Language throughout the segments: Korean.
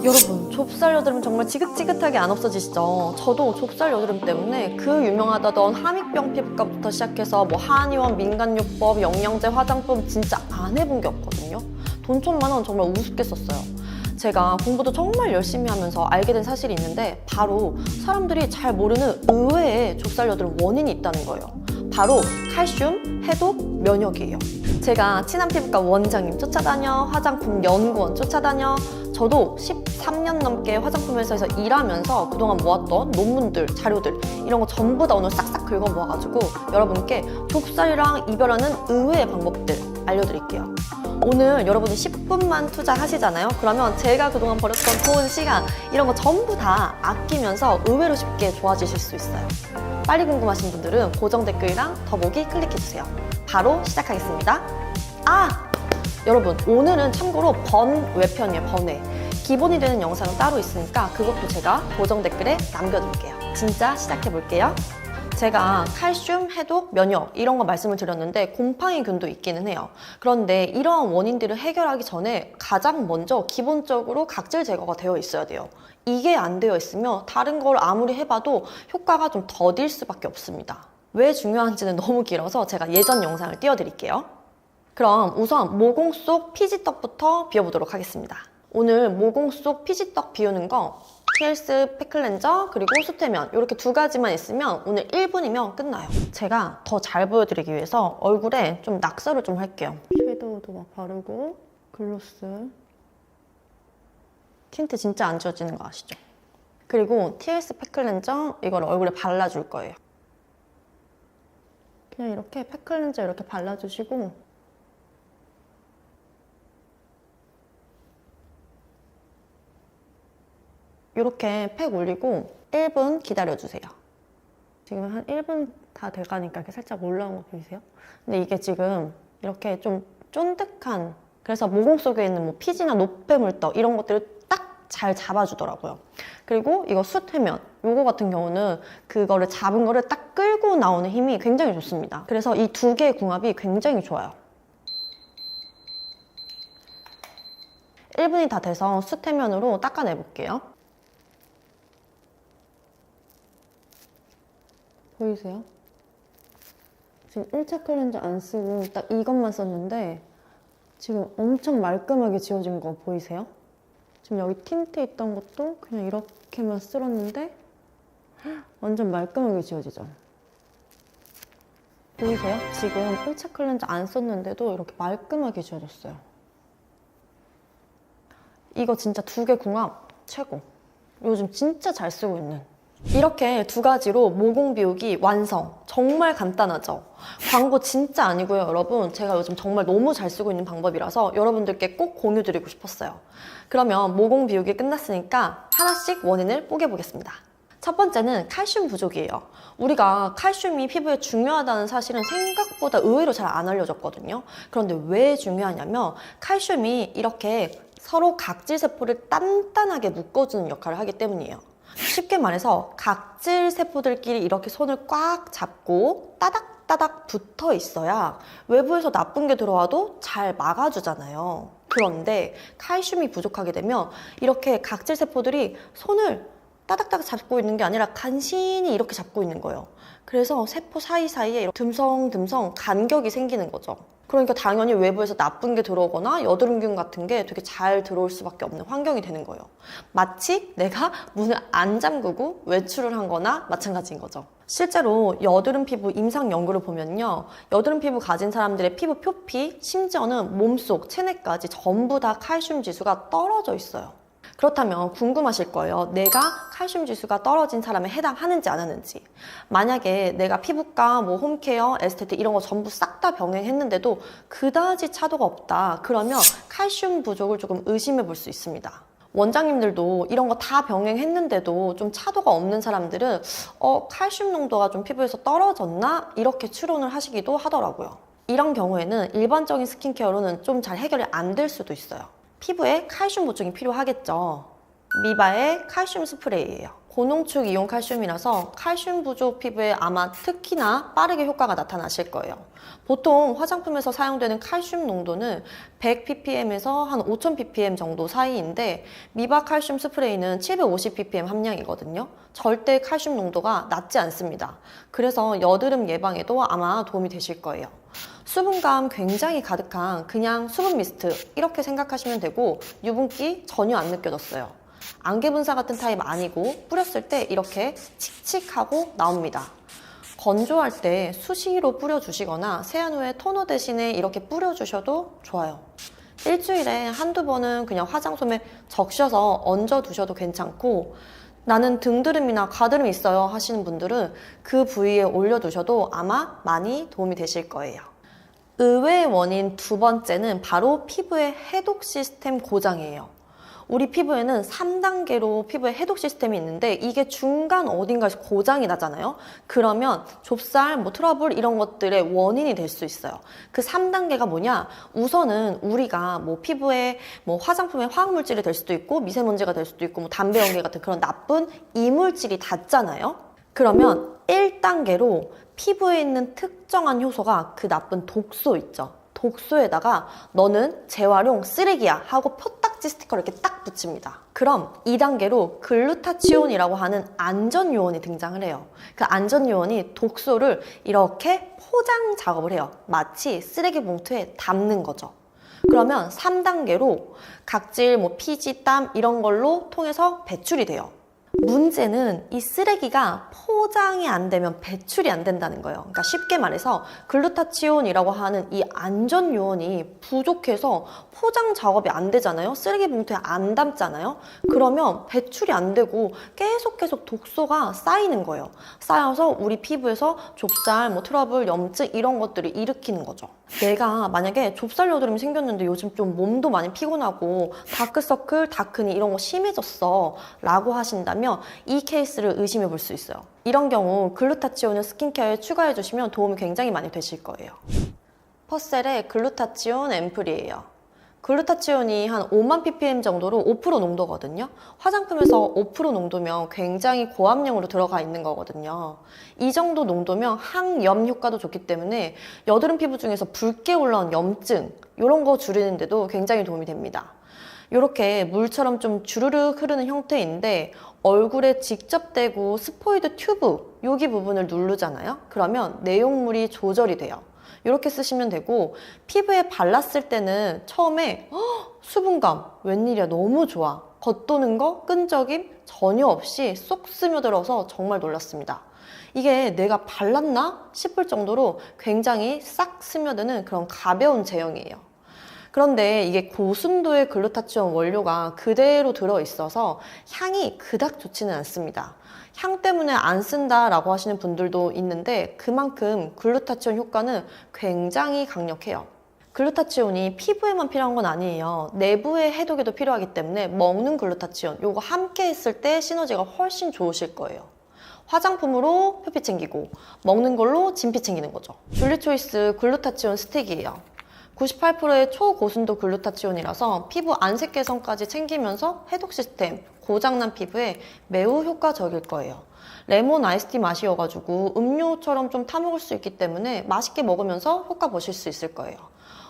여러분, 좁쌀 여드름 정말 지긋지긋하게 안 없어지시죠? 저도 좁쌀 여드름 때문에 그 유명하다던 함익병 피부과부터 시작해서 뭐 한의원, 민간요법, 영양제, 화장품 진짜 안 해본 게 없거든요. 돈 1,000만 원 정말 우습게 썼어요. 제가 공부도 정말 열심히 하면서 알게 된 사실이 있는데 바로 사람들이 잘 모르는 의외의 좁쌀 여드름 원인이 있다는 거예요. 바로 칼슘, 해독, 면역이에요. 제가 친한 피부과 원장님 쫓아다녀, 화장품 연구원 쫓아다녀, 저도 13년 넘게 화장품 회사에서 일하면서 그동안 모았던 논문들, 자료들 이런 거 전부 다 오늘 싹싹 긁어 모아가지고 여러분께 좁쌀이랑 이별하는 의외의 방법들 알려드릴게요. 오늘 여러분이 10분만 투자하시잖아요. 그러면 제가 그동안 버렸던 좋은 시간 이런 거 전부 다 아끼면서 의외로 쉽게 좋아지실 수 있어요. 빨리 궁금하신 분들은 고정 댓글이랑 더보기 클릭해주세요. 바로 시작하겠습니다. 여러분, 오늘은 참고로 번외편이에요. 번외. 기본이 되는 영상은 따로 있으니까 그것도 제가 고정 댓글에 남겨둘게요. 진짜 시작해볼게요. 제가 칼슘, 해독, 면역 이런 거 말씀을 드렸는데 곰팡이균도 있기는 해요. 그런데 이러한 원인들을 해결하기 전에 가장 먼저 기본적으로 각질 제거가 되어 있어야 돼요. 이게 안 되어 있으면 다른 걸 아무리 해봐도 효과가 좀 더딜 수밖에 없습니다. 왜 중요한지는 너무 길어서 제가 예전 영상을 띄워드릴게요. 그럼 우선 모공 속 피지떡부터 비워보도록 하겠습니다. 오늘 모공 속 피지떡 비우는 거 TLS 팩클렌저 그리고 수태면 이렇게 두 가지만 있으면 오늘 1분이면 끝나요. 제가 더 잘 보여드리기 위해서 얼굴에 좀 낙서를 좀 할게요. 섀도우도 막 바르고 글로스 틴트 진짜 안 지워지는 거 아시죠? 그리고 TLS 팩클렌저 이걸 얼굴에 발라줄 거예요. 그냥 이렇게 팩클렌저 이렇게 발라주시고 이렇게 팩 올리고 1분 기다려주세요. 지금 한 1분 다 돼가니까 이렇게 살짝 올라온 거 보이세요? 근데 이게 지금 이렇게 좀 쫀득한, 그래서 모공 속에 있는 뭐 피지나 노폐물떡 이런 것들을 딱 잘 잡아주더라고요. 그리고 이거 수태면 요거 같은 경우는 그거를 잡은 거를 딱 끌고 나오는 힘이 굉장히 좋습니다. 그래서 이 두 개의 궁합이 굉장히 좋아요. 1분이 다 돼서 수태면으로 닦아내볼게요. 보이세요? 지금 1차 클렌저 안 쓰고 딱 이것만 썼는데 지금 엄청 말끔하게 지워진 거 보이세요? 지금 여기 틴트 있던 것도 그냥 이렇게만 쓸었는데 완전 말끔하게 지워지죠? 보이세요? 지금 1차 클렌저 안 썼는데도 이렇게 말끔하게 지워졌어요. 이거 진짜 두 개 궁합 최고! 요즘 진짜 잘 쓰고 있는. 이렇게 두 가지로 모공 비우기 완성! 정말 간단하죠? 광고 진짜 아니고요, 여러분. 제가 요즘 정말 너무 잘 쓰고 있는 방법이라서 여러분들께 꼭 공유드리고 싶었어요. 그러면 모공 비우기 끝났으니까 하나씩 원인을 뽀개보겠습니다. 첫 번째는 칼슘 부족이에요. 우리가 칼슘이 피부에 중요하다는 사실은 생각보다 의외로 잘 안 알려졌거든요. 그런데 왜 중요하냐면 칼슘이 이렇게 서로 각질세포를 단단하게 묶어주는 역할을 하기 때문이에요. 쉽게 말해서 각질세포들끼리 이렇게 손을 꽉 잡고 따닥따닥 붙어 있어야 외부에서 나쁜 게 들어와도 잘 막아주잖아요. 그런데 칼슘이 부족하게 되면 이렇게 각질세포들이 손을 따닥따닥 잡고 있는 게 아니라 간신히 이렇게 잡고 있는 거예요. 그래서 세포 사이사이에 듬성듬성 간격이 생기는 거죠. 그러니까 당연히 외부에서 나쁜 게 들어오거나 여드름균 같은 게 되게 잘 들어올 수밖에 없는 환경이 되는 거예요. 마치 내가 문을 안 잠그고 외출을 한 거나 마찬가지인 거죠. 실제로 여드름 피부 임상 연구를 보면요, 여드름 피부 가진 사람들의 피부 표피, 심지어는 몸속, 체내까지 전부 다 칼슘 지수가 떨어져 있어요. 그렇다면 궁금하실 거예요. 내가 칼슘 지수가 떨어진 사람에 해당하는지 안 하는지. 만약에 내가 피부과, 뭐 홈케어, 에스테틱 이런 거 전부 싹 다 병행했는데도 그다지 차도가 없다. 그러면 칼슘 부족을 조금 의심해 볼 수 있습니다. 원장님들도 이런 거 다 병행했는데도 좀 차도가 없는 사람들은 칼슘 농도가 좀 피부에서 떨어졌나? 이렇게 추론을 하시기도 하더라고요. 이런 경우에는 일반적인 스킨케어로는 좀 잘 해결이 안 될 수도 있어요. 피부에 칼슘 보충이 필요하겠죠. 미바의 칼슘 스프레이예요. 고농축 이온 칼슘이라서 칼슘 부족 피부에 아마 특히나 빠르게 효과가 나타나실 거예요. 보통 화장품에서 사용되는 칼슘 농도는 100ppm에서 한 5000ppm 정도 사이인데 미바 칼슘 스프레이는 750ppm 함량이거든요. 절대 칼슘 농도가 낮지 않습니다. 그래서 여드름 예방에도 아마 도움이 되실 거예요. 수분감 굉장히 가득한 그냥 수분 미스트 이렇게 생각하시면 되고 유분기 전혀 안 느껴졌어요. 안개 분사 같은 타입 아니고 뿌렸을 때 이렇게 칙칙하고 나옵니다. 건조할 때 수시로 뿌려주시거나 세안 후에 토너 대신에 이렇게 뿌려주셔도 좋아요. 일주일에 한두 번은 그냥 화장솜에 적셔서 얹어 두셔도 괜찮고 나는 등드름이나 가드름이 있어요 하시는 분들은 그 부위에 올려두셔도 아마 많이 도움이 되실 거예요. 의외의 원인 두 번째는 바로 피부의 해독 시스템 고장이에요. 우리 피부에는 3단계로 피부의 해독 시스템이 있는데 이게 중간 어딘가에서 고장이 나잖아요. 그러면 좁쌀, 트러블 이런 것들의 원인이 될 수 있어요. 그 3단계가 뭐냐? 우선은 우리가 피부에 화장품에 화학물질이 될 수도 있고 미세먼지가 될 수도 있고 담배 연기 같은 그런 나쁜 이물질이 닿잖아요. 그러면 1단계로 피부에 있는 특정한 효소가 그 나쁜 독소 있죠. 독소에다가 너는 재활용 쓰레기야 하고 표딱지 스티커를 이렇게 딱 붙입니다. 그럼 2단계로 글루타치온이라고 하는 안전요원이 등장을 해요. 그 안전요원이 독소를 이렇게 포장 작업을 해요. 마치 쓰레기 봉투에 담는 거죠. 그러면 3단계로 각질, 피지, 땀 이런 걸로 통해서 배출이 돼요. 문제는 이 쓰레기가 포장이 안 되면 배출이 안 된다는 거예요. 그러니까 쉽게 말해서 글루타치온이라고 하는 이 안전 요원이 부족해서 포장 작업이 안 되잖아요. 쓰레기 봉투에 안 담잖아요. 그러면 배출이 안 되고 계속 독소가 쌓이는 거예요. 쌓여서 우리 피부에서 좁쌀, 트러블, 염증 이런 것들을 일으키는 거죠. 내가 만약에 좁쌀 여드름이 생겼는데 요즘 좀 몸도 많이 피곤하고 다크서클, 다크니 이런 거 심해졌어 라고 하신다면 이 케이스를 의심해 볼 수 있어요. 이런 경우 글루타치온을 스킨케어에 추가해 주시면 도움이 굉장히 많이 되실 거예요. 퍼셀의 글루타치온 앰플이에요. 글루타치온이 한 5만 ppm 정도로 5% 농도거든요. 화장품에서 5% 농도면 굉장히 고함량으로 들어가 있는 거거든요. 이 정도 농도면 항염 효과도 좋기 때문에 여드름 피부 중에서 붉게 올라온 염증 이런 거 줄이는데도 굉장히 도움이 됩니다. 이렇게 물처럼 좀 주르륵 흐르는 형태인데 얼굴에 직접 대고 스포이드 튜브 여기 부분을 누르잖아요. 그러면 내용물이 조절이 돼요. 이렇게 쓰시면 되고 피부에 발랐을 때는 처음에 수분감 웬일이야 너무 좋아 겉도는 거 끈적임 전혀 없이 쏙 스며들어서 정말 놀랐습니다. 이게 내가 발랐나 싶을 정도로 굉장히 싹 스며드는 그런 가벼운 제형이에요. 그런데 이게 고순도의 글루타치온 원료가 그대로 들어있어서 향이 그닥 좋지는 않습니다. 향 때문에 안 쓴다라고 하시는 분들도 있는데 그만큼 글루타치온 효과는 굉장히 강력해요. 글루타치온이 피부에만 필요한 건 아니에요. 내부의 해독에도 필요하기 때문에 먹는 글루타치온 요거 함께 했을 때 시너지가 훨씬 좋으실 거예요. 화장품으로 표피 챙기고 먹는 걸로 진피 챙기는 거죠. 줄리초이스 글루타치온 스틱이에요. 98%의 초고순도 글루타치온이라서 피부 안색 개선까지 챙기면서 해독 시스템, 고장난 피부에 매우 효과적일 거예요. 레몬 아이스티 맛이어가지고 음료처럼 좀 타먹을 수 있기 때문에 맛있게 먹으면서 효과 보실 수 있을 거예요.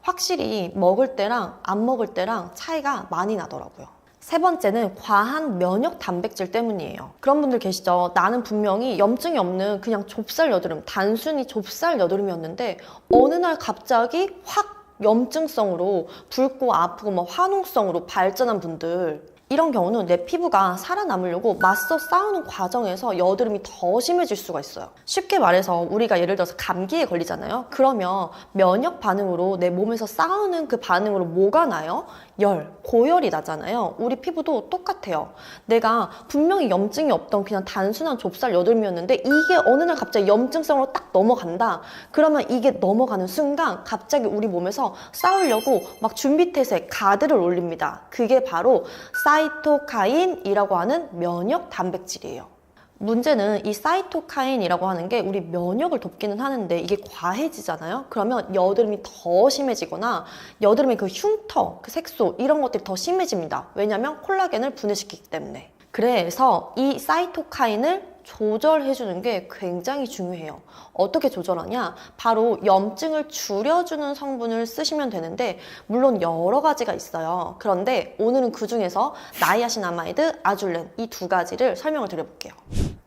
확실히 먹을 때랑 안 먹을 때랑 차이가 많이 나더라고요. 세 번째는 과한 면역 단백질 때문이에요. 그런 분들 계시죠? 나는 분명히 염증이 없는 그냥 좁쌀 여드름, 단순히 좁쌀 여드름이었는데 어느 날 갑자기 확 염증성으로 붉고 아프고 화농성으로 발전한 분들 이런 경우는 내 피부가 살아남으려고 맞서 싸우는 과정에서 여드름이 더 심해질 수가 있어요. 쉽게 말해서 우리가 예를 들어서 감기에 걸리잖아요. 그러면 면역 반응으로 내 몸에서 싸우는 그 반응으로 뭐가 나요? 열, 고열이 나잖아요. 우리 피부도 똑같아요. 내가 분명히 염증이 없던 그냥 단순한 좁쌀 여드름이었는데 이게 어느 날 갑자기 염증성으로 딱 넘어간다. 그러면 이게 넘어가는 순간 갑자기 우리 몸에서 싸우려고 막 준비태세, 가드를 올립니다. 그게 바로 사이토카인이라고 하는 면역 단백질이에요. 문제는 이 사이토카인이라고 하는 게 우리 면역을 돕기는 하는데 이게 과해지잖아요. 그러면 여드름이 더 심해지거나 여드름의 그 흉터, 그 색소 이런 것들이 더 심해집니다. 왜냐하면 콜라겐을 분해시키기 때문에. 그래서 이 사이토카인을 조절해주는 게 굉장히 중요해요. 어떻게 조절하냐? 바로 염증을 줄여주는 성분을 쓰시면 되는데 물론 여러 가지가 있어요. 그런데 오늘은 그 중에서 나이아신아마이드, 아줄렌 이 두 가지를 설명을 드려볼게요.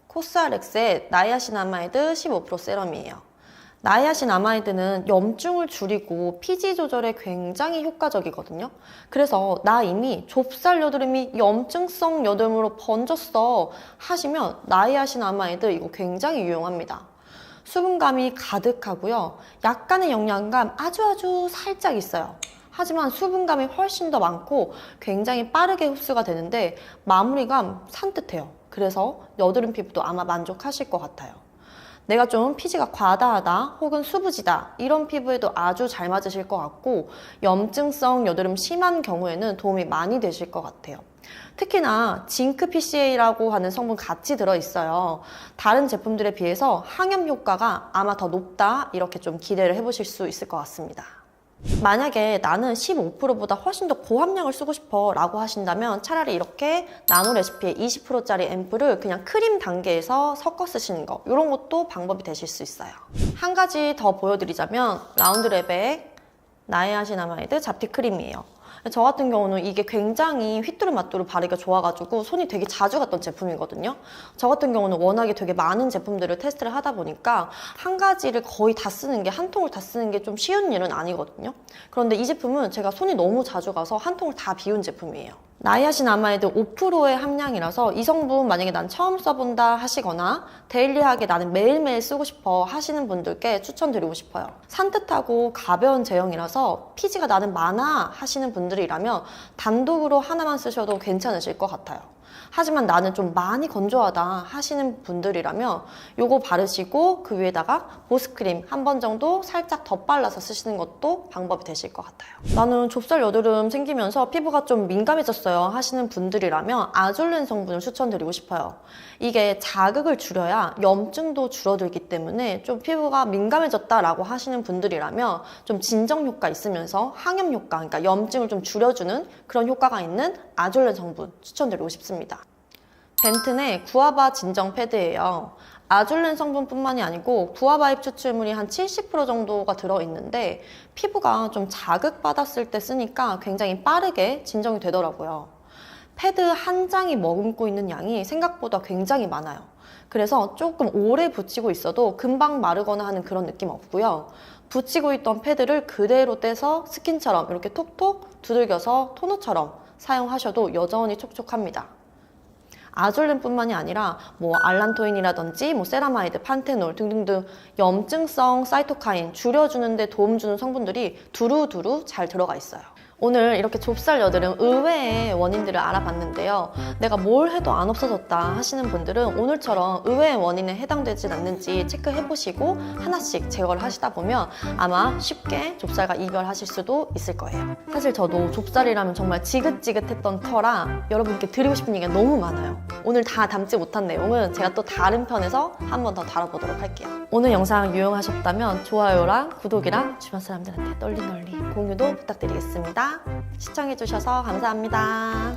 코스알엑스의 나이아신아마이드 15% 세럼이에요. 나이아신아마이드는 염증을 줄이고 피지 조절에 굉장히 효과적이거든요. 그래서 나 이미 좁쌀 여드름이 염증성 여드름으로 번졌어 하시면 나이아신아마이드 이거 굉장히 유용합니다. 수분감이 가득하고요. 약간의 영양감 아주 살짝 있어요. 하지만 수분감이 훨씬 더 많고 굉장히 빠르게 흡수가 되는데 마무리감 산뜻해요. 그래서 여드름 피부도 아마 만족하실 것 같아요. 내가 좀 피지가 과다하다 혹은 수부지다 이런 피부에도 아주 잘 맞으실 것 같고 염증성 여드름 심한 경우에는 도움이 많이 되실 것 같아요. 특히나 징크 PCA라고 하는 성분 같이 들어있어요. 다른 제품들에 비해서 항염 효과가 아마 더 높다 이렇게 좀 기대를 해보실 수 있을 것 같습니다. 만약에 나는 15%보다 훨씬 더 고함량을 쓰고 싶어 라고 하신다면 차라리 이렇게 나노 레시피의 20%짜리 앰플을 그냥 크림 단계에서 섞어 쓰시는 거 이런 것도 방법이 되실 수 있어요. 한 가지 더 보여드리자면 라운드랩의 나이아신아마이드 잡티 크림이에요. 저 같은 경우는 이게 굉장히 휘뚜루마뚜루 바르기가 좋아가지고 손이 되게 자주 갔던 제품이거든요. 저 같은 경우는 워낙에 되게 많은 제품들을 테스트를 하다 보니까 한 가지를 거의 다 쓰는 게, 한 통을 다 쓰는 게 좀 쉬운 일은 아니거든요. 그런데 이 제품은 제가 손이 너무 자주 가서 한 통을 다 비운 제품이에요. 나이아신아마이드 5%의 함량이라서 이 성분 만약에 난 처음 써본다 하시거나 데일리하게 나는 매일매일 쓰고 싶어 하시는 분들께 추천드리고 싶어요. 산뜻하고 가벼운 제형이라서 피지가 나는 많아 하시는 분들이라면 단독으로 하나만 쓰셔도 괜찮으실 것 같아요. 하지만 나는 좀 많이 건조하다 하시는 분들이라면 요거 바르시고 그 위에다가 보습크림 한 번 정도 살짝 덧발라서 쓰시는 것도 방법이 되실 것 같아요. 나는 좁쌀 여드름 생기면서 피부가 좀 민감해졌어요 하시는 분들이라면 아줄렌 성분을 추천드리고 싶어요. 이게 자극을 줄여야 염증도 줄어들기 때문에 좀 피부가 민감해졌다라고 하시는 분들이라면 좀 진정 효과 있으면서 항염 효과, 그러니까 염증을 좀 줄여주는 그런 효과가 있는 아줄렌 성분 추천드리고 싶습니다. 벤튼의 구아바 진정 패드예요. 아줄렌 성분뿐만이 아니고 구아바 잎 추출물이 한 70% 정도가 들어있는데 피부가 좀 자극받았을 때 쓰니까 굉장히 빠르게 진정이 되더라고요. 패드 한 장이 머금고 있는 양이 생각보다 굉장히 많아요. 그래서 조금 오래 붙이고 있어도 금방 마르거나 하는 그런 느낌 없고요. 붙이고 있던 패드를 그대로 떼서 스킨처럼 이렇게 톡톡 두들겨서 토너처럼 사용하셔도 여전히 촉촉합니다. 아줄렌뿐만이 아니라 알란토인이라든지 세라마이드, 판테놀 등등등 염증성 사이토카인 줄여주는 데 도움 주는 성분들이 두루두루 잘 들어가 있어요. 오늘 이렇게 좁쌀 여드름 의외의 원인들을 알아봤는데요. 내가 뭘 해도 안 없어졌다 하시는 분들은 오늘처럼 의외의 원인에 해당되진 않는지 체크해보시고 하나씩 제거를 하시다 보면 아마 쉽게 좁쌀과 이별하실 수도 있을 거예요. 사실 저도 좁쌀이라면 정말 지긋지긋했던 터라 여러분께 드리고 싶은 얘기가 너무 많아요. 오늘 다 담지 못한 내용은 제가 또 다른 편에서 한 번 더 다뤄보도록 할게요. 오늘 영상 유용하셨다면 좋아요랑 구독이랑 주변 사람들한테 널리 공유도 부탁드리겠습니다. 시청해주셔서 감사합니다.